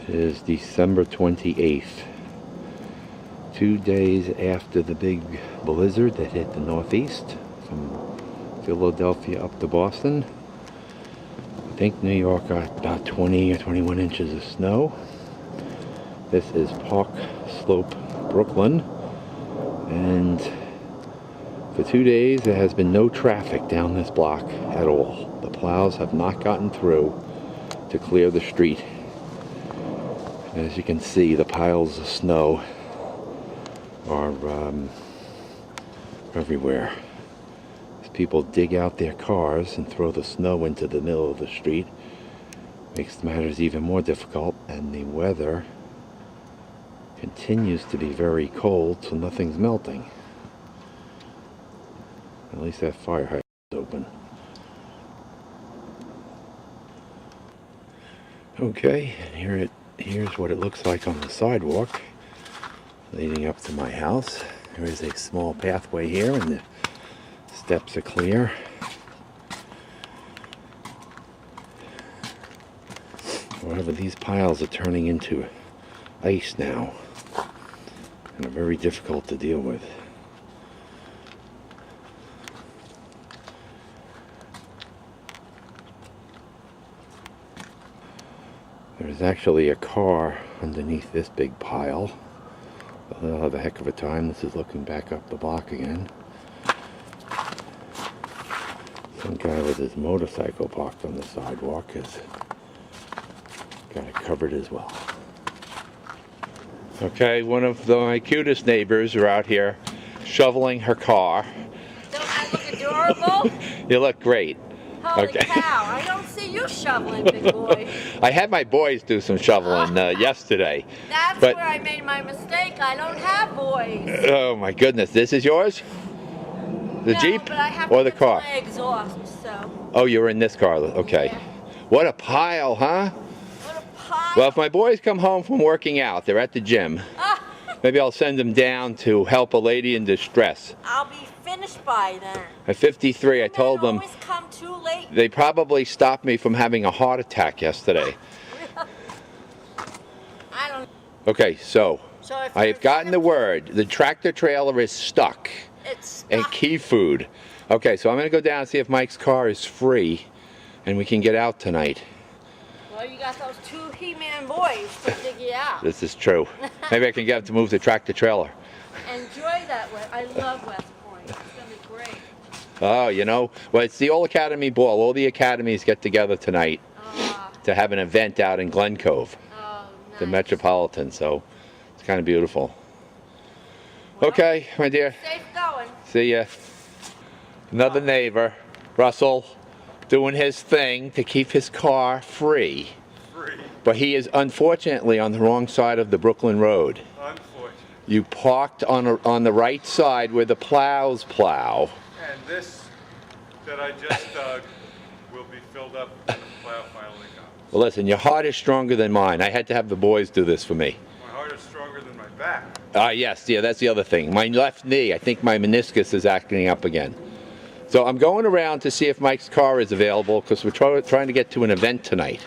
is December 28th. 2 days after the big blizzard that hit the Northeast from Philadelphia up to Boston. I think New York got about 20 or 21 inches of snow. This is Park Slope, Brooklyn, and for 2 days there has been no traffic down this block at all. The plows have not gotten through to clear the street. As you can see, the piles of snow are everywhere. As people dig out their cars and throw the snow into the middle of the street, makes matters even more difficult, and the weather continues to be very cold, so nothing's melting. At least that fire hydrant is open. Okay, and here's what it looks like on the sidewalk leading up to my house. There is a small pathway here and the steps are clear. However, these piles are turning into ice now and are very difficult to deal with. There's actually a car underneath this big pile. They'll have a heck of a time. This is looking back up the block again. Some guy with his motorcycle parked on the sidewalk has got it covered as well. Okay, one of my cutest neighbors are out here shoveling her car. Don't I look adorable? You look great. Holy cow, I don't see you shoveling, big boy. I had my boys do some shoveling yesterday. That's where I made my mistake. I don't have boys. Oh my goodness, this is yours? The no, Jeep but I have or to the get car? to my exhaust, so. Oh, you're in this car, okay. Yeah. What a pile, huh? What a pile. Well, if my boys come home from working out, they're at the gym. Maybe I'll send them down to help a lady in distress. I'll be finished by then. At 53, I told them always come too late. they probably stopped me from having a heart attack yesterday. I don't. Okay, so if I have gotten the word. The tractor trailer is stuck. It's stuck. And key food. Okay, so I'm going to go down and see if Mike's car is free and we can get out tonight. Well, you got those two He-Man boys to dig you out. This is true. Maybe I can get him to move the tractor trailer. Enjoy that. I love West Point. It's going to be great. Oh, you know, well, it's the All Academy Ball. All the academies get together tonight to have an event out in Glen Cove, nice. the Metropolitan, so it's kind of beautiful. Well, okay, my dear. Safe going. See ya. Another neighbor, Russell, doing his thing to keep his car free. But he is unfortunately on the wrong side of the Brooklyn Road. Unfortunately. You parked on the right side where the plows plow. And this that I just dug will be filled up when the plow finally comes. Well, listen, your heart is stronger than mine. I had to have the boys do this for me. My heart is stronger than my back. Yes, yeah, that's the other thing. My left knee, I think my meniscus is acting up again. So I'm going around to see if Mike's car is available because we're trying to get to an event tonight.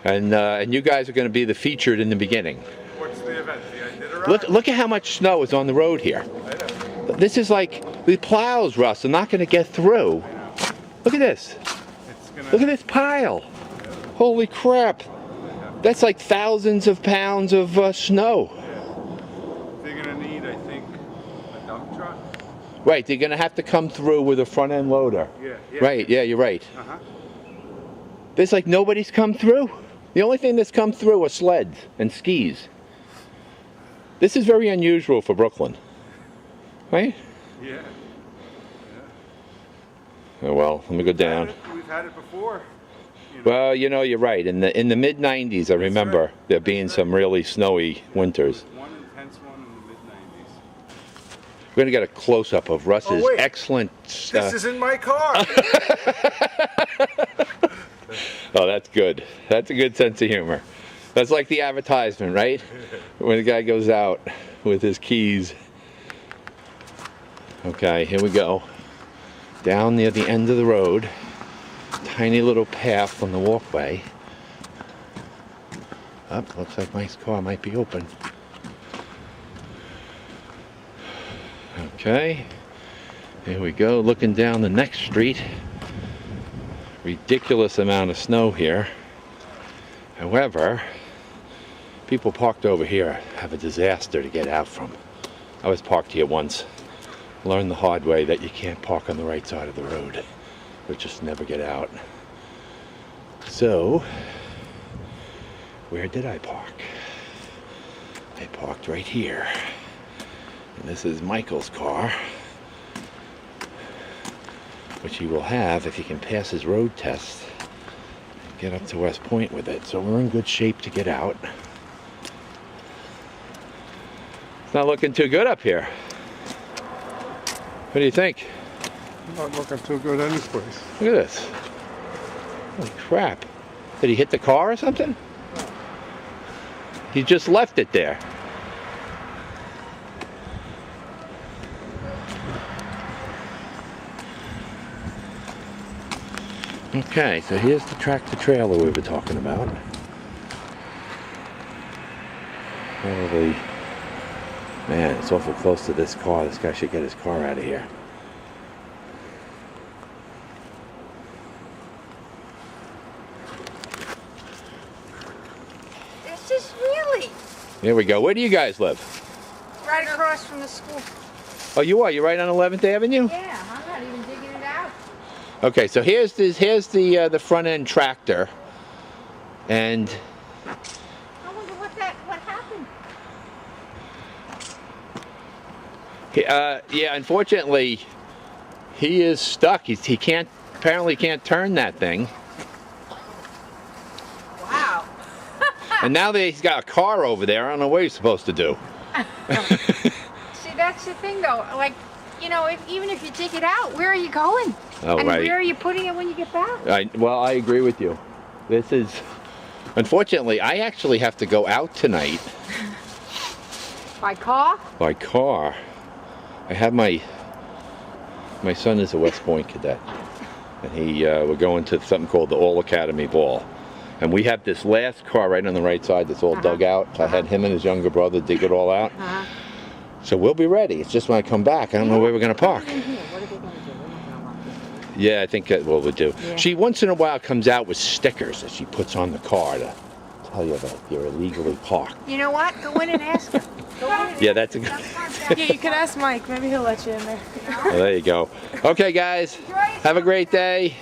And you guys are going to be the featured in the beginning. What's the event? The Iditarod? Look at how much snow is on the road here. I know. This is like the plows, Russ, are not going to get through. Look at this. Look at this pile. Holy crap. That's like thousands of pounds of snow. They're going to need, I think, a dump truck. Right, they're going to have to come through with a front end loader. Yeah. Right, yeah, you're right. Uh-huh. There's like nobody's come through. The only thing that's come through are sleds and skis. This is very unusual for Brooklyn. Right? Yeah. Oh, well, let me go down. We've had it before. Well, you know, you're right. In the mid-90s, I remember there being some really snowy winters. One intense one in the mid-90s. We're going to get a close-up of Russ's excellent... This isn't my car! Oh, that's good. That's a good sense of humor. That's like the advertisement, right? When the guy goes out with his keys. Okay, here we go. Down near the end of the road. Tiny little path on the walkway. Oh, looks like my car might be open. Okay, here we go, looking down the next street. Ridiculous amount of snow here. However, people parked over here have a disaster to get out from. I was parked here once. Learned the hard way that you can't park on the right side of the road. You'll just never get out. So, where did I park? I parked right here. And this is Michael's car, which he will have if he can pass his road test and get up to West Point with it. So we're in good shape to get out. It's not looking too good up here. What do you think? Not looking too good any place. Look at this. Holy crap. Did he hit the car or something? He just left it there. Okay, so here's the tractor trailer we were talking about. Probably, man, it's awful close to this car. This guy should get his car out of here. This is really There we go. Where do you guys live? right across from the school. Oh, you are? You're right on 11th Avenue? Yeah, I'm not even digging it out. Okay, so here's the front end tractor, and I wonder what happened. yeah, unfortunately, he is stuck. He apparently can't turn that thing. Wow. And now that he's got a car over there, I don't know what he's supposed to do. See, that's the thing, though. Like, you know, even if you dig it out, where are you going? Oh, and right. where are you putting it when you get back? Well, I agree with you. This is, unfortunately, I actually have to go out tonight By car? by car. I have my son is a West Point cadet, and we're going to something called the All Academy Ball. And we have this last car right on the right side that's all dug out. I had him and his younger brother dig it all out. So we'll be ready. It's just when I come back, I don't know where we're going to park. What are they going to do? They're not gonna lock it. Yeah, I think that's what we'll do. Yeah. She once in a while comes out with stickers that she puts on the car to tell you that you're illegally parked. You know what? Go in and ask her. Go in and Yeah, that's a good. Yeah, you could ask Mike. Maybe he'll let you in there. Well, there you go. Okay, guys. Have a great day.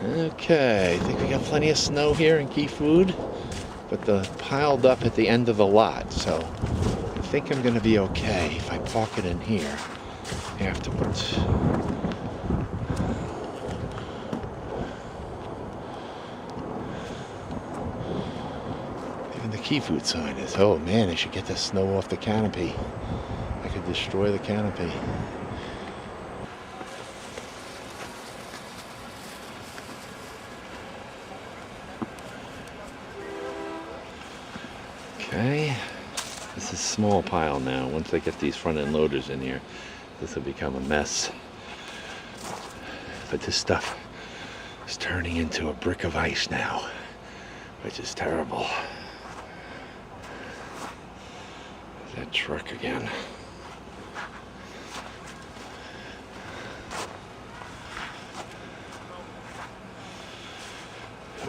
Okay, I think we got plenty of snow here in Key Food, but the piled up at the end of the lot, so I think I'm going to be okay if I park it in here afterwards. Even the Key Food sign is, oh man, I should get the snow off the canopy. I could destroy the canopy. Okay, this is a small pile now. Once I get these front end loaders in here, this will become a mess. But this stuff is turning into a brick of ice now, which is terrible. There's that truck again.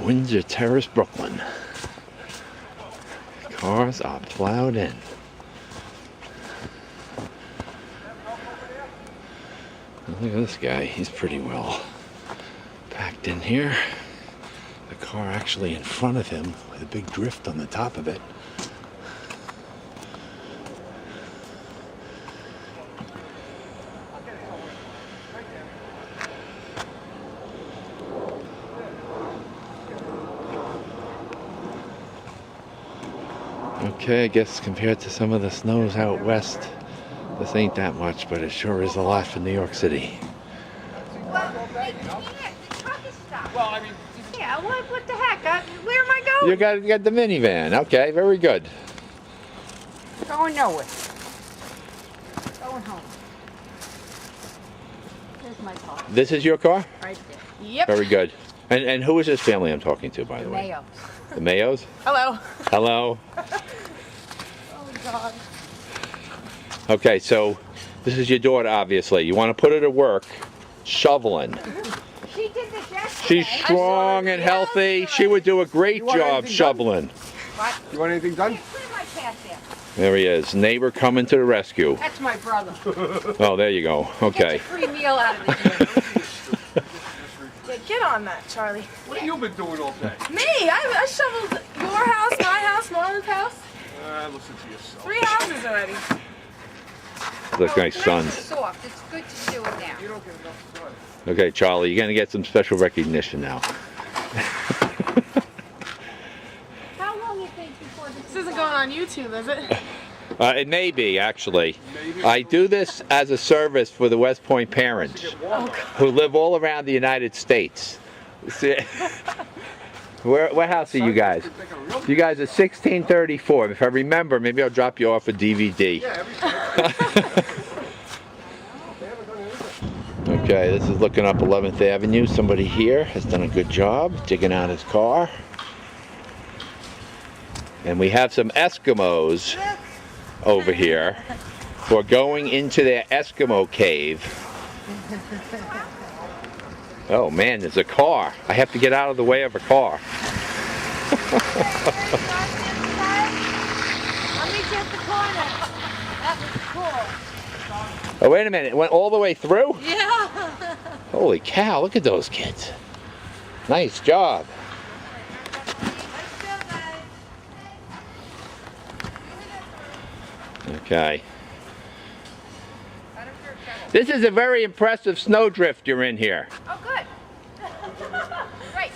Winsor Terrace, Brooklyn. Cars are plowed in. Look at this guy, he's pretty well packed in here. The car actually in front of him with a big drift on the top of it. Okay, I guess compared to some of the snows out west, this ain't that much, but it sure is a lot for New York City. Well, they can't. The truck is stopped. Well, I mean... Yeah, what the heck? Where am I going? You got the minivan. Okay, very good. Going nowhere. Going going home. There's my car. This is your car? Right there. Yep. Very good. And who is this family I'm talking to, by the way? Mayo. The Mayos? Hello. Hello. Oh God. Okay, so this is your daughter, obviously. You want to put her to work shoveling. She did this yesterday. She's strong and healthy. She would do a great job shoveling. What? You want anything done? Hey, clear my path there. There he is. Neighbor coming to the rescue. That's my brother. Oh, there you go. Get Okay. your free meal out of the Yeah, get on that, Charlie. What have you been doing all day? Me? I shoveled your house, my house, Marlon's house. Listen to yourself. 3 houses already. Look, nice It's sons. and soft. It's good to do it now. You don't get enough sun. Okay, Charlie, you're going to get some special recognition now. How long you think before This isn't going on YouTube, is it? It may be, actually. I do this as a service for the West Point parents who live all around the United States. See- what house are you guys? You guys are 1634. If I remember, maybe I'll drop you off a DVD. Okay, this is looking up 11th Avenue. Somebody here has done a good job digging out his car. And we have some Eskimos over here who are going into their Eskimo Cave. Oh man, there's a car. I have to get out of the way of a car. I'll meet you at the corner. That was cool. Oh, wait a minute. It went all the way through? Yeah. Holy cow, look at those kids. Nice job. Okay. This is a very impressive snowdrift you're in here. Oh, good. Great.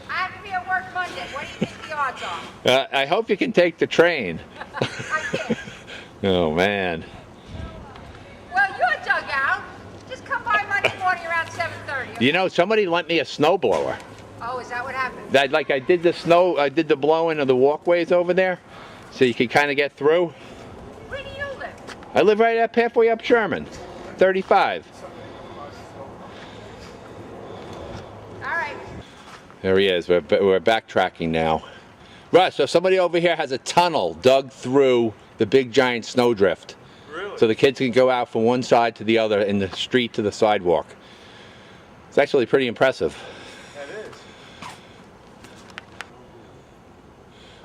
I have to be at work Monday. What do you think the odds are? I hope you can take the train. I can't. Oh man. Well, you're dug out. Just come by Monday morning around 7:30. You know, somebody lent me a snowblower. Oh, is that what happened? I did the blowing of the walkways over there, so you could kind of get through. Where do you live? I live right up halfway up Sherman, 35. All right. There he is. We're backtracking now. Right, so somebody over here has a tunnel dug through the big giant snowdrift. Really? So the kids can go out from one side to the other in the street to the sidewalk. It's actually pretty impressive. That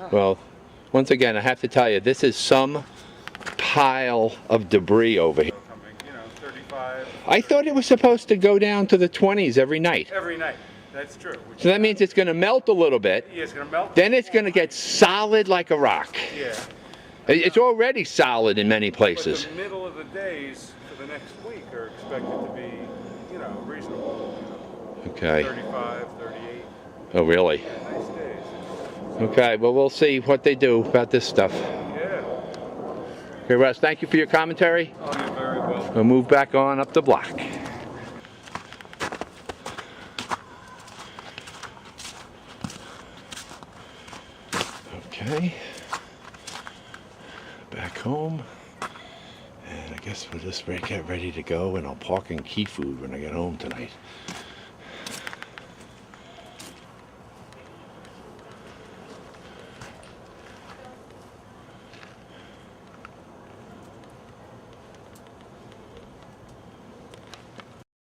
is. Well, once again, I have to tell you, this is some pile of debris over here. Coming, 35. I thought it was supposed to go down to the 20s every night. Every night. That's true. So that means it's going to melt a little bit. Yeah, it's going to melt. Then it's going to get solid like a rock. Yeah. It's already solid in many places. But the middle of the days for the next week are expected to be, reasonable. Okay. 35, 38. Oh, really? Nice days. Okay, well, we'll see what they do about this stuff. Yeah. Okay, Russ, thank you for your commentary. Oh, you're very welcome. We'll move back on up the block. Okay. Back home. And I guess we'll just get ready to go, and I'll park in Key Food when I get home tonight.